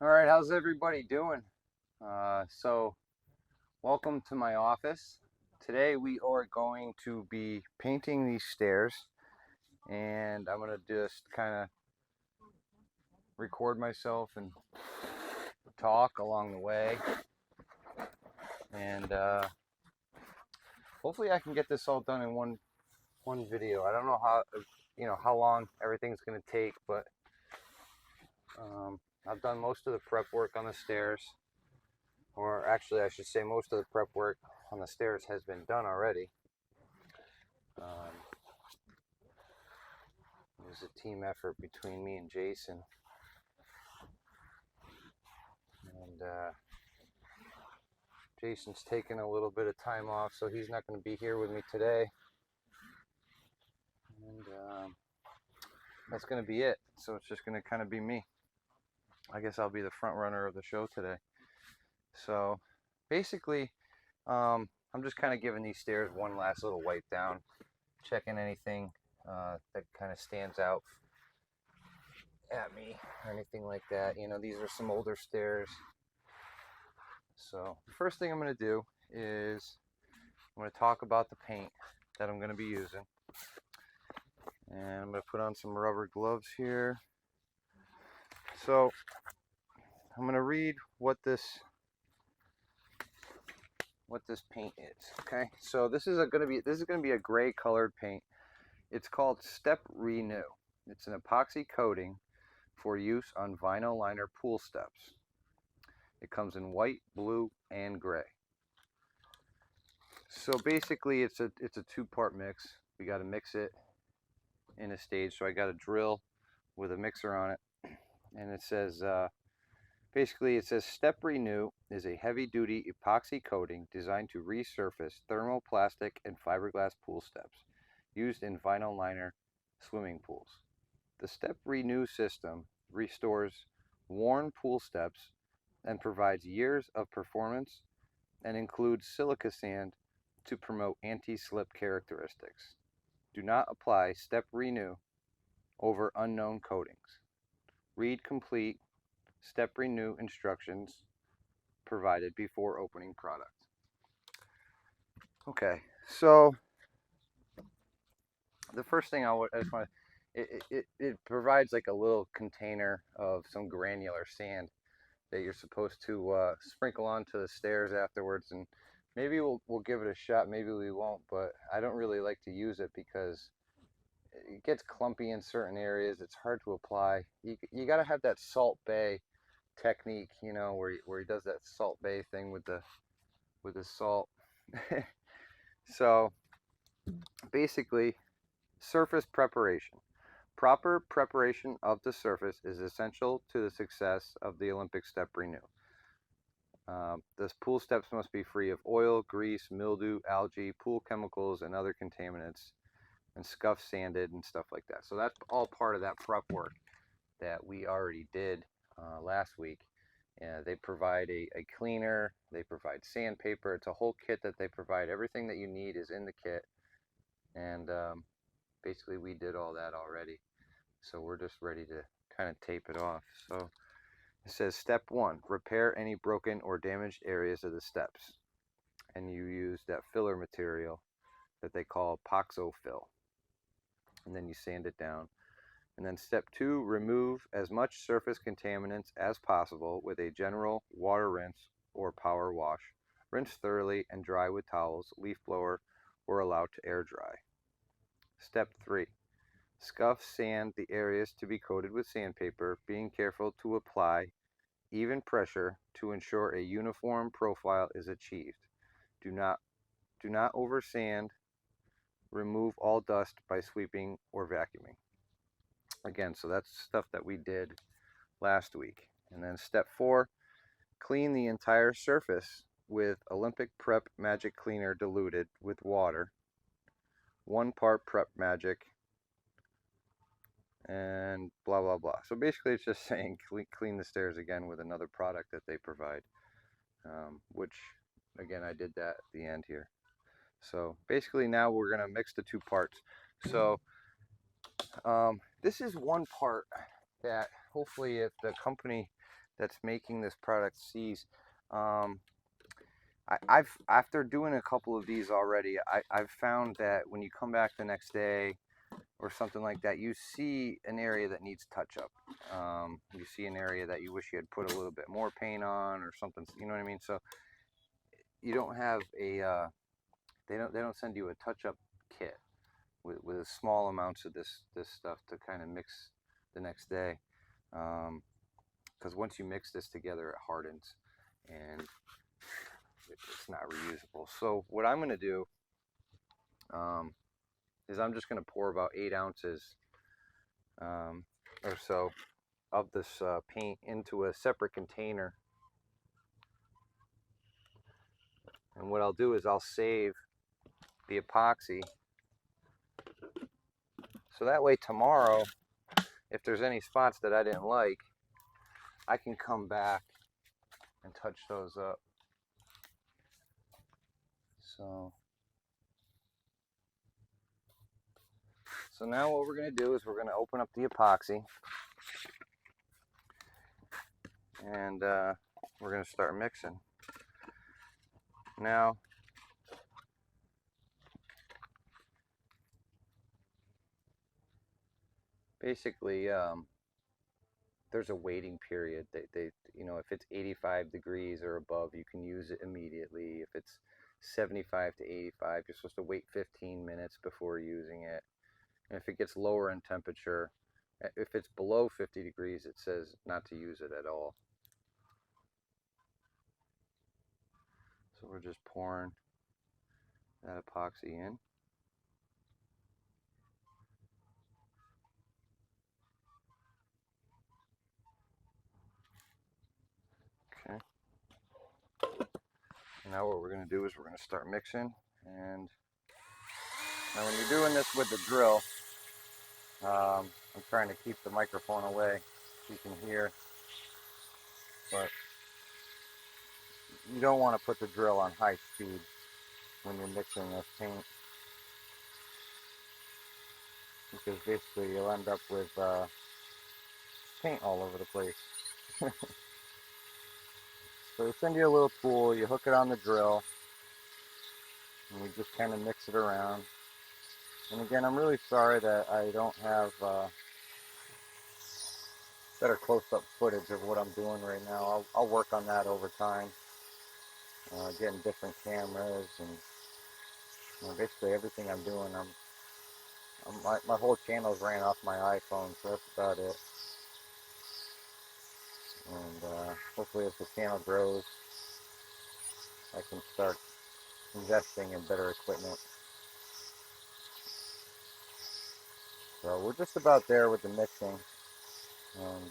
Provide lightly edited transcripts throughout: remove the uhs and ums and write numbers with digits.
All right, how's everybody doing? So welcome to my office. Today we are going to be painting these stairs, and I'm gonna just kind of record myself and talk along the way, and hopefully I can get this all done in one video. I don't know how long everything's gonna take, but I've done most of the prep work on the stairs, or actually I should say most of the prep work on the stairs has been done already. Um, It was a team effort between me and Jason. And Jason's taking a little bit of time off, so he's not going to be here with me today. And that's going to be it. So it's just going to kind of be me. I guess I'll be the front runner of the show today. So basically, I'm just kind of giving these stairs one last little wipe down, checking anything that kind of stands out at me or anything like that. You know, these are some older stairs. So the first thing I'm going to do is I'm going to talk about the paint that I'm going to be using. And I'm going to put on some rubber gloves here. So I'm going to read what this paint is. Okay, so this is going to be a gray colored paint. It's called Step Renew. It's an epoxy coating for use on vinyl liner pool steps. It comes in white, blue, and gray. So basically, it's a two-part mix. We got to mix it in a stage. So I got a drill with a mixer on it, and it says basically it says Step Renew is a heavy-duty epoxy coating designed to resurface thermoplastic and fiberglass pool steps used in vinyl liner swimming pools. The Step Renew system restores worn pool steps and provides years of performance and includes silica sand to promote anti-slip characteristics. Do not apply Step Renew over unknown coatings. Read complete Step Renew instructions provided before opening product. Okay, so the first thing I just want to, it provides like a little container of some granular sand that you're supposed to sprinkle onto the stairs afterwards, and maybe we'll give it a shot, maybe we won't, but I don't really like to use it because it gets clumpy in certain areas. It's hard to apply. You got to have that Salt Bay technique, you know, where he does that Salt Bay thing with the salt. So basically, surface preparation. Proper preparation of the surface is essential to the success of the Olympic Step Renew. The pool steps must be free of oil, grease, mildew, algae, pool chemicals, and other contaminants, and scuff sanded and stuff like that. So that's all part of that prep work that we already did last week. They provide a cleaner, they provide sandpaper. It's a whole kit that they provide. Everything that you need is in the kit, and basically we did all that already. So we're just ready to kind of tape it off. So it says step 1, repair any broken or damaged areas of the steps. And you use that filler material that they call epoxy fill. And then you sand it down. And then step 2, remove as much surface contaminants as possible with a general water rinse or power wash. Rinse thoroughly and dry with towels, leaf blower, or allow to air dry. Step 3, scuff sand the areas to be coated with sandpaper, being careful to apply even pressure to ensure a uniform profile is achieved. Do not oversand. Remove all dust by sweeping or vacuuming. Again, so that's stuff that we did last week. And then step 4, clean the entire surface with Olympic Prep Magic Cleaner diluted with water. 1 part Prep Magic, and blah blah blah. So basically it's just saying clean the stairs again with another product that they provide, which again I did that at the end here. So basically now we're going to mix the 2 parts. So this is one part that hopefully if the company that's making this product seize. I've after doing a couple of these already, I've found that when you come back the next day or something like that, you see an area that needs touch up. You see an area that you wish you had put a little bit more paint on or something. You know what I mean? So you don't have a they don't send you a touch up kit with small amounts of this stuff to kind of mix the next day. Because once you mix this together, it hardens and it's not reusable. So what I'm going to do is I'm just going to pour about 8 ounces or so of this paint into a separate container. And what I'll do is I'll save the epoxy. So that way tomorrow, if there's any spots that I didn't like, I can come back and touch those up. So now what we're going to do is we're going to open up the epoxy. And we're going to start mixing. Now, basically, there's a waiting period. If it's 85 degrees or above, you can use it immediately. If it's 75 to 85, you're supposed to wait 15 minutes before using it. And if it gets lower in temperature, if it's below 50 degrees, it says not to use it at all. So we're just pouring that epoxy in. Okay. Now what we're going to do is we're going to start mixing. And now when you're doing this with the drill, I'm trying to keep the microphone away so you can hear, but you don't want to put the drill on high speed when you're mixing this paint, because basically you'll end up with paint all over the place. So they send you a little tool, you hook it on the drill, and we just kind of mix it around. And again, I'm really sorry that I don't have better close-up footage of what I'm doing right now. I'll work on that over time, getting different cameras, and basically everything I'm doing, my whole channel's ran off my iPhone, so that's about it. And hopefully as the channel grows, I can start investing in better equipment. So we're just about there with the mixing. And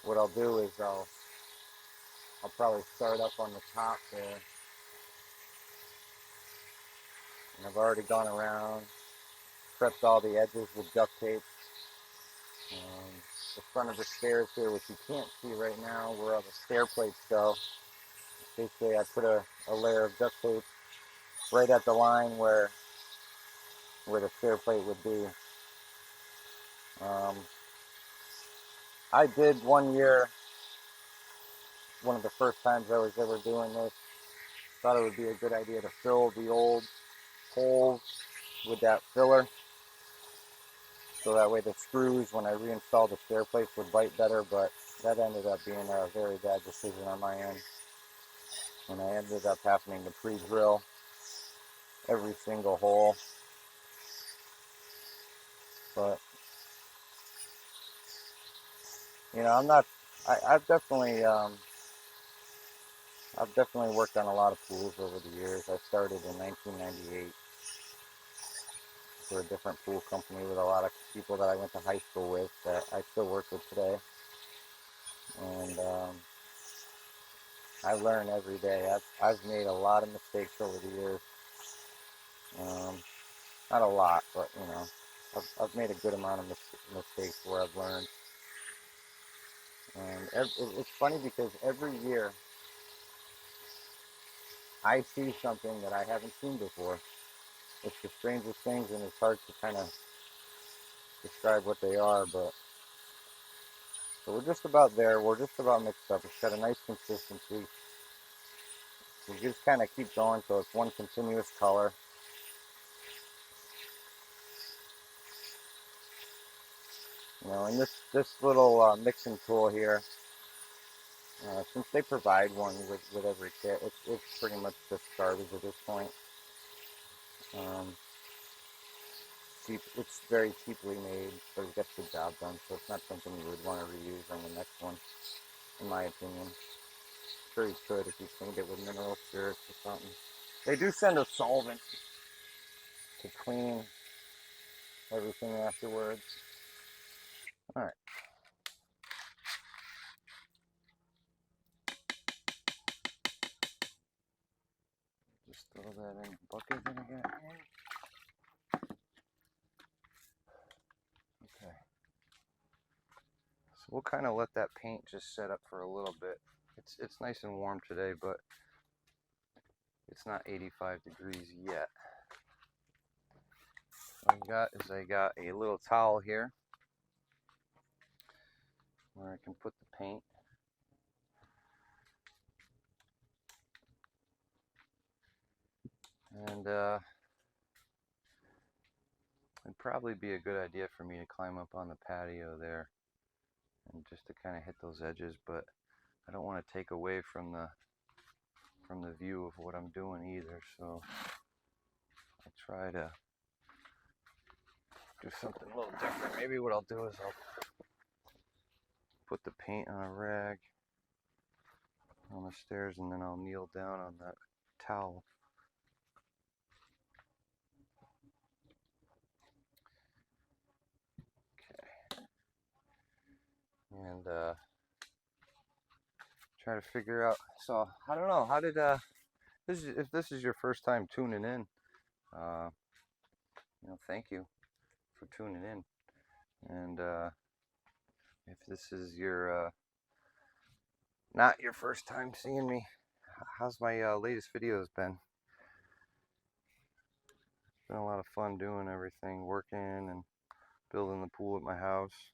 what I'll do is I'll probably start up on the top there. And I've already gone around, prepped all the edges with duct tape. The front of the stairs here, which you can't see right now, where all the stair plates go. Basically, I put a layer of duct tape right at the line where the stair plate would be. I did one year, one of the first times I was ever doing this, thought it would be a good idea to fill the old holes with that filler, so that way the screws, when I reinstalled the stair plates, would bite better, but that ended up being a very bad decision on my end, and I ended up having to pre-drill every single hole. But I'm not. I've definitely worked on a lot of pools over the years. I started in 1998 for a different pool company with a lot of people that I went to high school with that I still work with today. And I learn every day. I've made a lot of mistakes over the years. Not a lot, but I've made a good amount of mistakes where I've learned. And it's funny because every year I see something that I haven't seen before. It's the strangest things, and it's hard to kind of describe what they are, but So we're just about there. We're just about mixed up. It's got a nice consistency. We just kind of keep going so it's one continuous color. You know, and this little mixing tool here, since they provide one with every kit, it's pretty much just garbage at this point. Um, it's very cheaply made, but it gets the job done, so it's not something you would want to reuse on the next one, in my opinion. Sure you could if you cleaned it with mineral spirits or something. They do send a solvent to clean everything afterwards. Alright. Just throw that in the bucket then again. Okay. So we'll kind of let that paint just set up for a little bit. It's nice and warm today, but it's not 85 degrees yet. What I got a little towel here where I can put the paint. And it'd probably be a good idea for me to climb up on the patio there and just to kind of hit those edges, but I don't want to take away from the view of what I'm doing either, so I'll try to do something a little different. Maybe what I'll do is I'll put the paint on a rag on the stairs and then I'll kneel down on that towel. Okay. And try to figure out, so I don't know, how did if this is your first time tuning in, you know, thank you for tuning in. And if this is your not your first time seeing me, how's my latest videos been? It's been a lot of fun doing everything, working and building the pool at my house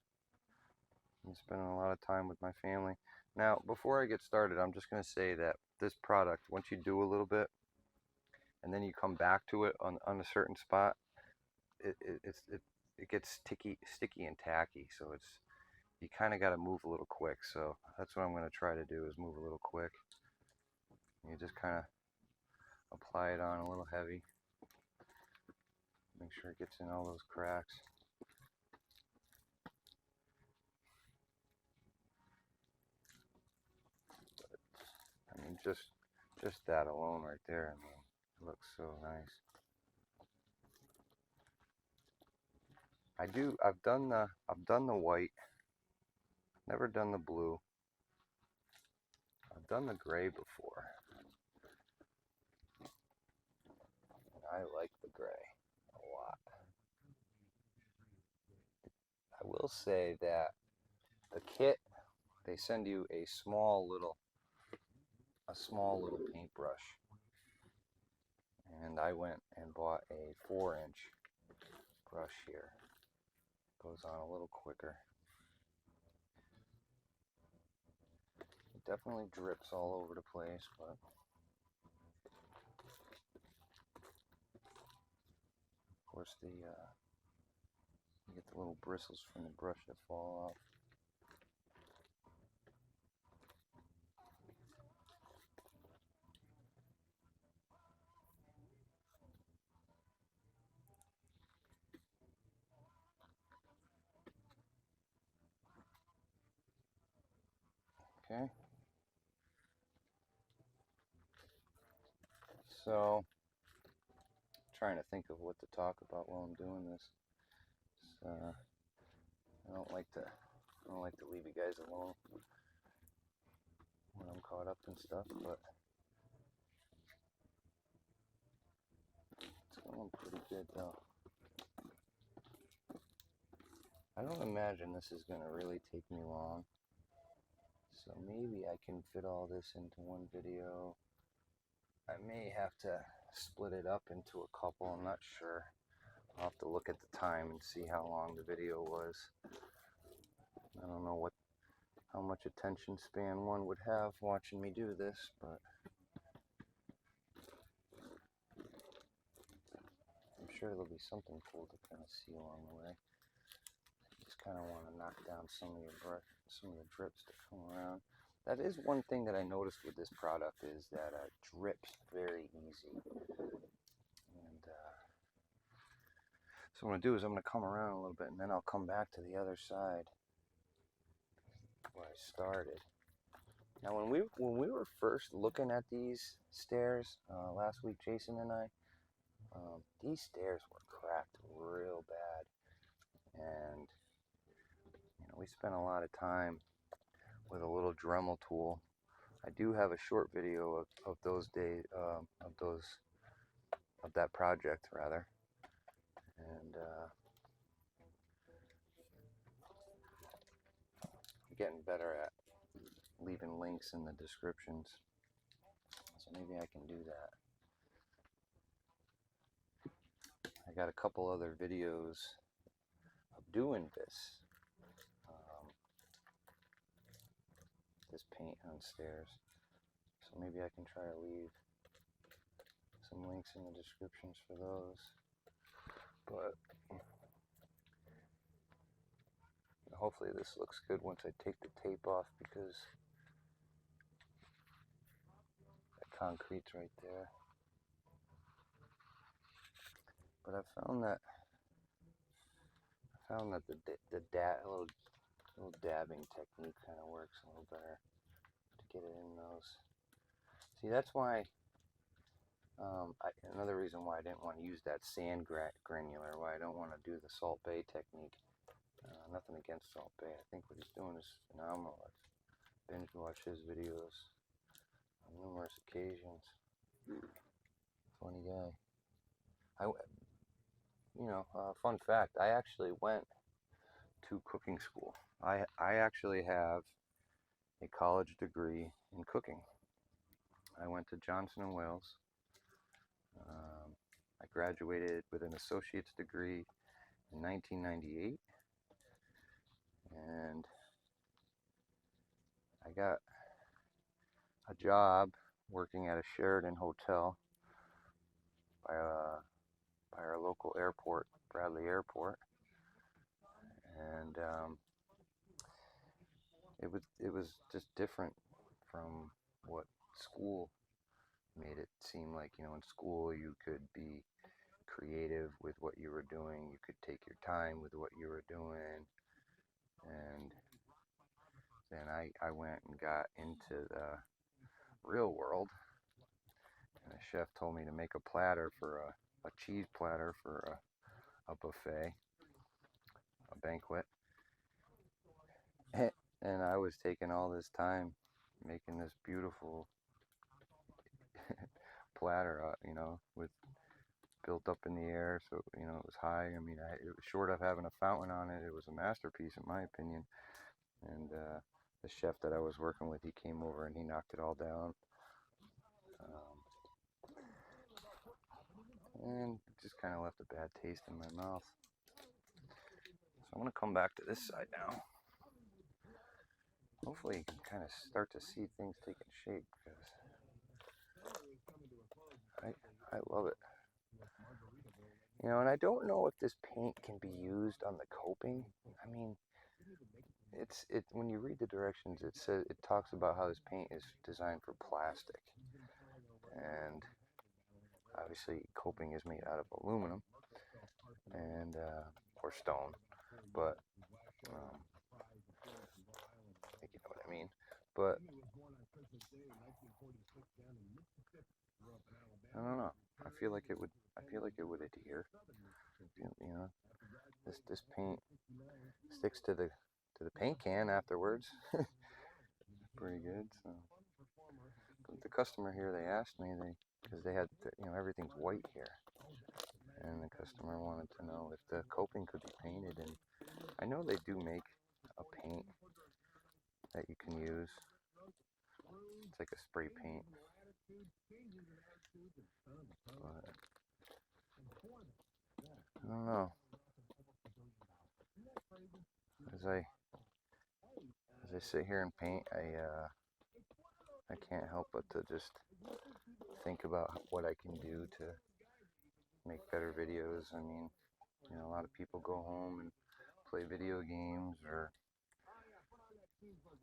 and spending a lot of time with my family. Now, before I get started, I'm just going to say that this product, once you do a little bit and then you come back to it on a certain spot, it gets sticky and tacky. So you kind of got to move a little quick. So that's what I'm going to try to do, is move a little quick. You just kind of apply it on a little heavy. Make sure it gets in all those cracks. I mean, just that alone right there, I mean, it looks so nice. I've done the white, never done the blue. I've done the gray before. I like the gray a lot. I will say that the kit, they send you a small little paintbrush, and I went and bought a 4-inch brush here. Goes on a little quicker. It definitely drips all over the place, but of course you get the little bristles from the brush that fall off. Okay. So, trying to think of what to talk about while I'm doing this. I don't like to leave you guys alone when I'm caught up in stuff, but it's going pretty good though. I don't imagine this is going to really take me long, so maybe I can fit all this into one video. I may have to split it up into a couple, I'm not sure. I'll have to look at the time and see how long the video was. I don't know how much attention span one would have watching me do this, but I'm sure there'll be something cool to kind of see along the way. Just kind of want to knock down some of the drips that come around. That is one thing that I noticed with this product, is that it drips very easy. And so what I'm going to do is I'm going to come around a little bit, and then I'll come back to the other side where I started. Now when we were first looking at these stairs last week, Jason and I, these stairs were cracked real bad, and we spent a lot of time with a little Dremel tool. I do have a short video of those days, of that project rather, and I'm getting better at leaving links in the descriptions, so maybe I can do that. I got a couple other videos of doing this paint on stairs, so maybe I can try to leave some links in the descriptions for those. But hopefully this looks good once I take the tape off, because that concrete's right there. But I found that the little dabbing technique kind of works a little better to get it in those. See, that's why another reason why I didn't want to use that sand granular, why I don't want to do the Salt Bay technique. Nothing against Salt Bay. I think what he's doing is phenomenal. I've binge watched his videos on numerous occasions. Funny guy. Fun fact, I actually went to cooking school. I actually have a college degree in cooking. I went to Johnson & Wales. I graduated with an associate's degree in 1998, and I got a job working at a Sheraton hotel by our local airport, Bradley Airport, and it was just different from what school made it seem like. In school you could be creative with what you were doing, you could take your time with what you were doing, and then I went and got into the real world, and the chef told me to make a platter for a cheese platter for a buffet, a banquet, and I was taking all this time making this beautiful platter, with built up in the air, so it was high. I mean, it was short of having a fountain on it. It was a masterpiece in my opinion. And the chef that I was working with, he came over and he knocked it all down, and it just kind of left a bad taste in my mouth. So I'm going to come back to this side now. Hopefully you can kind of start to see things taking shape, because I love it. And I don't know if this paint can be used on the coping. I mean, when you read the directions, it talks about how this paint is designed for plastic, and obviously coping is made out of aluminum and or stone, but I think you know what I mean. But I don't know. I feel like it would adhere. This paint sticks to the paint can afterwards. Pretty good. So, but the customer here, they asked me, because they had everything's white here, and the customer wanted to know if the coping could be painted, and I know they do make a paint that you can use. It's like a spray paint. But I don't know. As I as I sit here and paint, I can't help but to just think about what I can do to make better videos. I mean, you know, a lot of people go home and play video games, or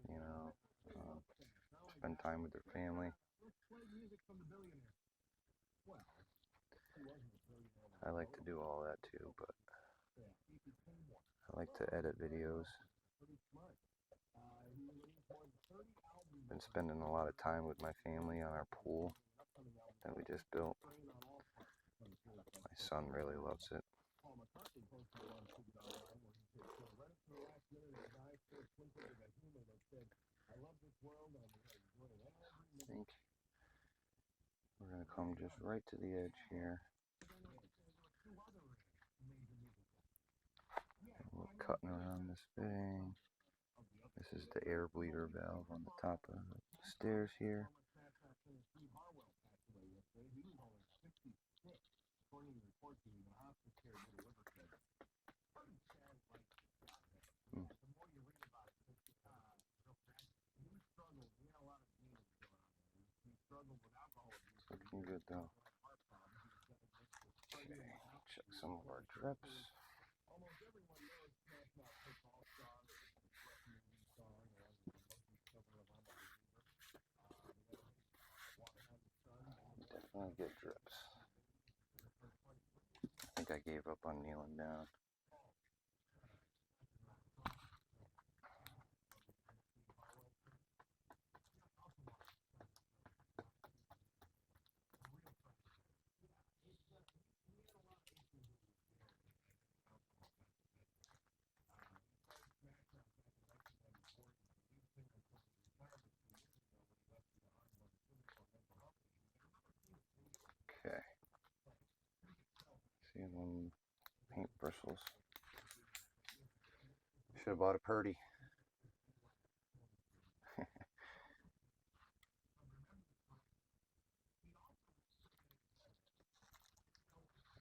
you know, spend time with their family. I like to do all that too, but I like to edit videos. Been spending a lot of time with my family on our pool that we just built. My son really loves it. I think we're going to come just right to the edge here. We're cutting around this thing. This is the air bleeder valve on the top of the stairs here. It's looking good though. Okay, check some of our drips. Definitely get drips. I think I gave up on kneeling down. Okay. See them paint bristles. Should have bought a Purdy. I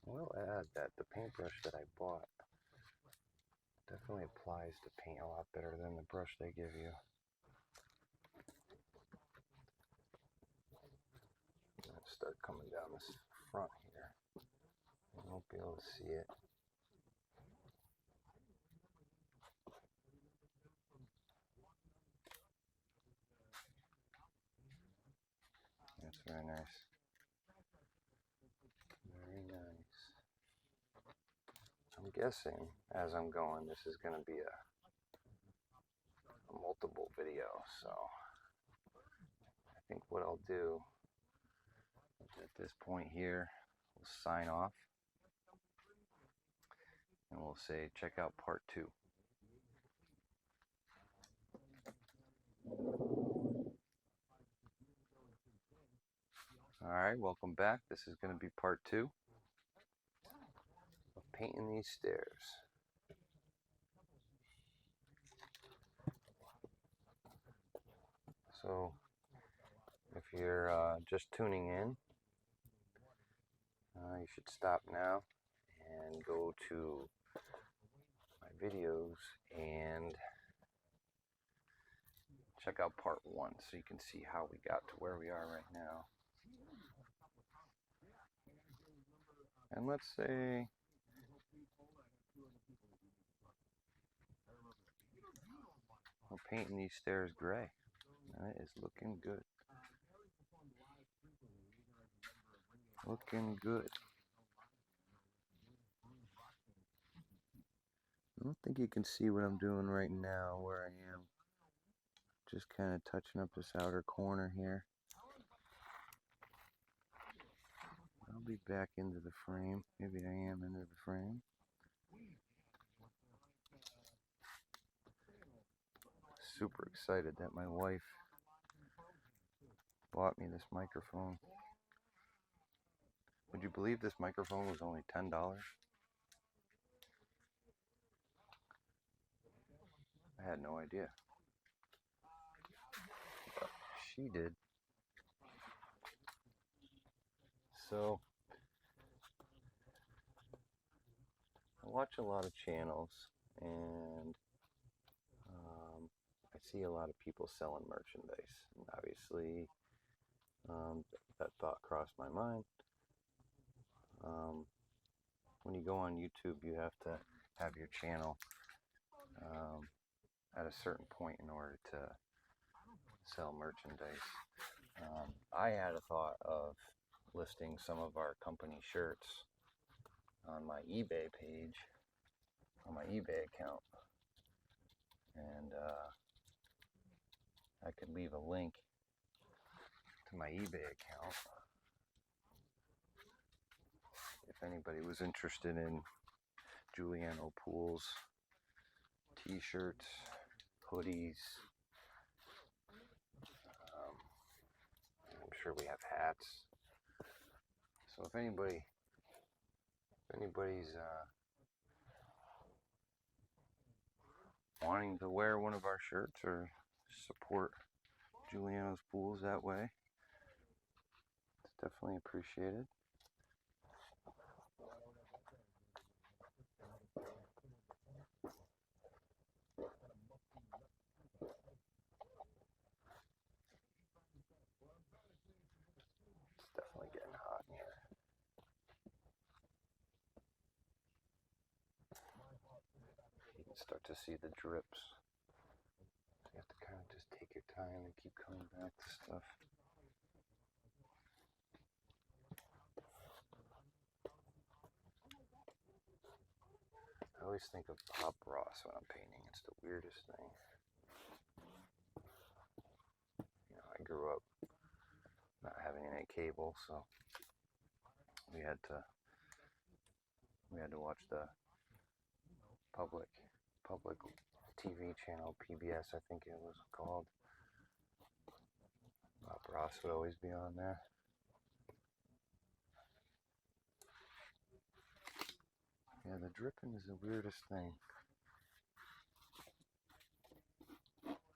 will add that the paintbrush that I bought definitely applies to paint a lot better than the brush they give you. Let's start coming down this front here. You won't be able to see it. That's very nice. Very nice. I'm guessing as I'm going, this is going to be a multiple video, so I think what I'll do at this point here, we'll sign off and we'll say check out part 2. Alright, welcome back. This is going to be part 2 of painting these stairs. So if you're just tuning in, you should stop now and go to my videos and check out part 1 so you can see how we got to where we are right now. And let's say we're painting these stairs gray. That is looking good. Looking good. I don't think you can see what I'm doing right now where I am. Just kind of touching up this outer corner here. I'll be back into the frame. Maybe I am into the frame. Super excited that my wife bought me this microphone. Would you believe this microphone was only $10? I had no idea. But she did. So I watch a lot of channels, and I see a lot of people selling merchandise, and obviously that thought crossed my mind. When you go on YouTube, you have to have your channel at a certain point in order to sell merchandise. I had a thought of listing some of our company shirts on my eBay page, on my eBay account, and I could leave a link to my eBay account if anybody was interested in Giuliano Pools t-shirts, hoodies. I'm sure we have hats. So if anybody's wanting to wear one of our shirts or support Giuliano's Pools that way, it's definitely appreciated. It's definitely getting hot in here. You can start to see the drips. So you have to kind of just take your time and keep coming back to stuff. I always think of Bob Ross when I'm painting. It's the weirdest thing. You know, I grew up not having any cable, so we had to watch the public TV channel, PBS, I think it was called. Bob Ross would always be on there. Yeah, the dripping is the weirdest thing.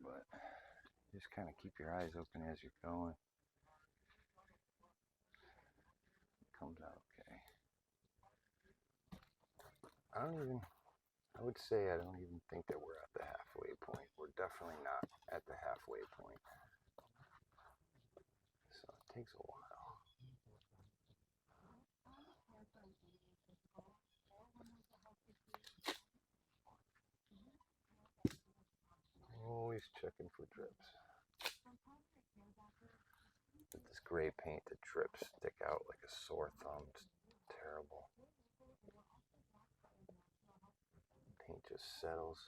But just kind of keep your eyes open as you're going. It comes out okay. I would say I don't even think that we're at the halfway point. We're definitely not at the halfway point. So it takes a while. Always checking for drips. With this gray paint, the drips stick out like a sore thumb. It's terrible. Paint just settles.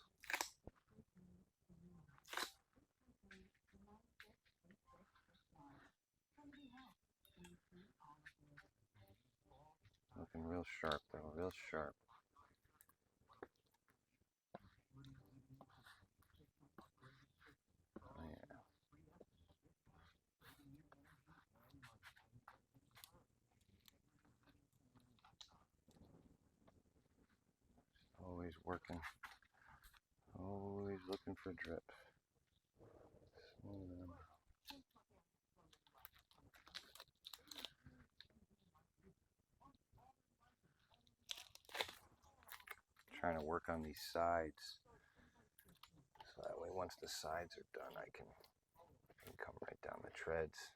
Looking real sharp though, real sharp. Yeah. Always working. Always looking for drips. Smooth them. Trying to work on these sides. So that way once the sides are done, I can come right down the treads.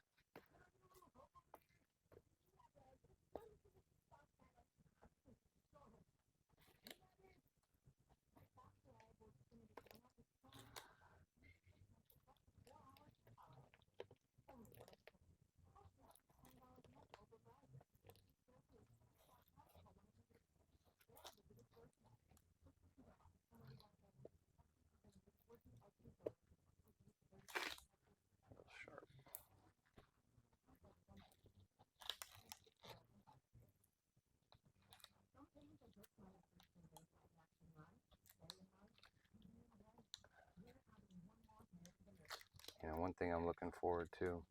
You know, one thing I'm looking forward to,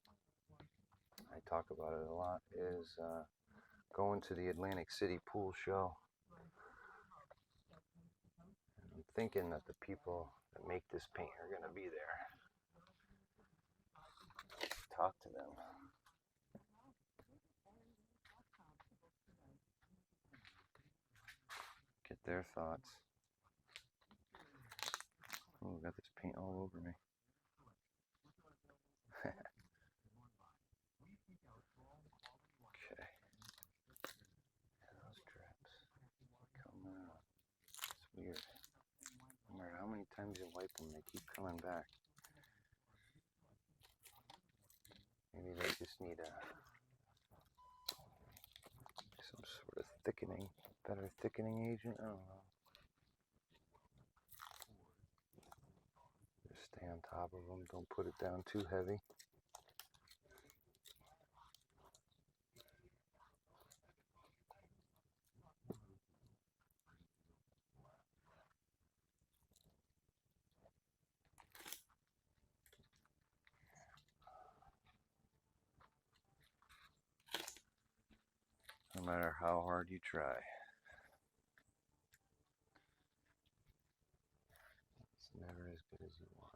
I talk about it a lot, is going to the Atlantic City Pool Show. I'm thinking that the people that make this paint are going to be there. Talk to them. Get their thoughts. Oh, got this paint all over me. times you wipe them, they keep coming back. Maybe they just need some sort of thickening, better thickening agent. I don't know. Just stay on top of them. Don't put it down too heavy. No matter how hard you try. It's never as good as you want.